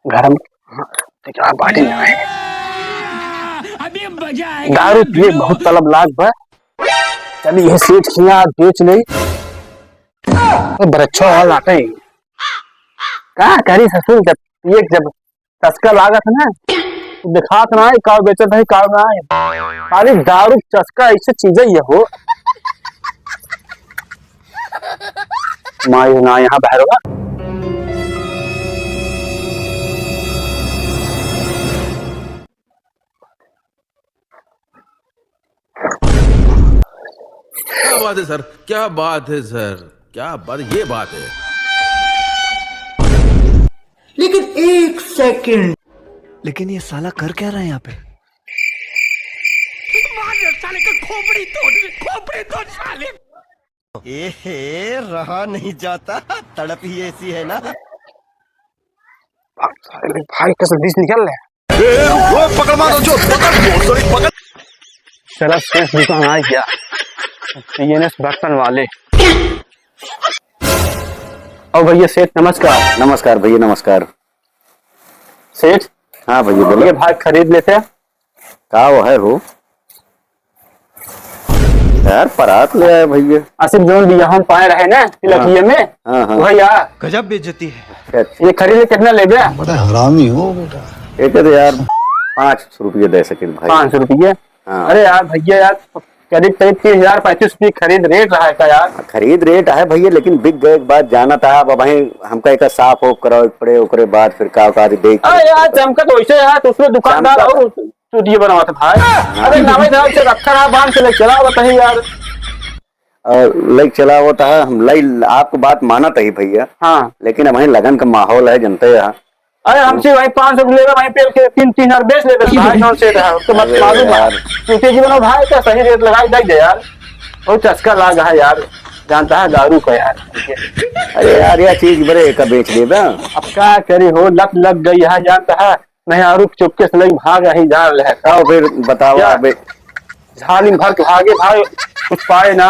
घर में बाटी दारू पिए बहुत तलब लाग बा। चल ये सेठ खिया बेच ले बरच्छो हाल आते का करी ससुर जब एक जब चस्का लागत ना दिखात ना है काव बेचत है काव ना है खाली दारू चस्का ऐसे चीजें ये हो माँ ना यहाँ बाहर होगा। क्या बात है सर, क्या बात है सर, क्या बात, ये बात है। लेकिन एक सेकंड, लेकिन ये साला कर क्या रहा है यहाँ पे? साले का खोपड़ी तोड़ साले। रहा नहीं जाता, तड़प ही ऐसी है ना। भाई कैसे बीच निकल रहे वो पकड़ मारो जो पकड़ चला शेष दुकान आ गया पीएनएस बर्तन वाले। और भैया सेठ नमस्कार। नमस्कार भैया नमस्कार। सेठ हाँ भैया बोलिए। भाई खरीद लेते हैं का वो है हो यार परात ले आए भैया। आसिफ जोन भी यहाँ पाए रहे ना तिलकिये में। हाँ हाँ भैया गजब बेइज्जती है। ये खरीद कितना ले गया? बड़ा हरामी हो बेटा। एक तो यार 500 रुपये दे सके भाई। 500 रुपये? हाँ। अरे यार भैया यार करीब 30,035 रुपये खरीद रेट रहा है का यार। खरीद रेट है भैया लेकिन बिक गए एक बात जाना था। अब वहीं हमका एक साफ हो करो पड़े ओकरे बाद फिर का देख। अरे यार चमका तो वैसे यार तो उसमें दुकानदार और चूटिया बनवा था भाई। अरे नावे साहब से रखा रहा बांध के ले चला बताइए यार। लाइक चला होता है हम लाइक आपको बात माना था ही भैया। हाँ लेकिन अब वहीं लगन का माहौल है जनते यहाँ। अरे हमसे वही 500 लेगा वहीं पे 3,000 बेच लेते भाई। कौन से रहा तो मत मालूम यार चूटिया जी बनो भाई का सही रेट लगाई दे यार। बहुत चस्का लगा है यार जानता है दारू का यार। अरे यार यह चीज बड़े का बेच देगा। अब क्या करी हो लत लग गई है जानता है नहीं आरू चुपके से लगी भाग ही जा रहे आओ फिर बताओ झाली भर के भागे भाई कुछ पाए ना।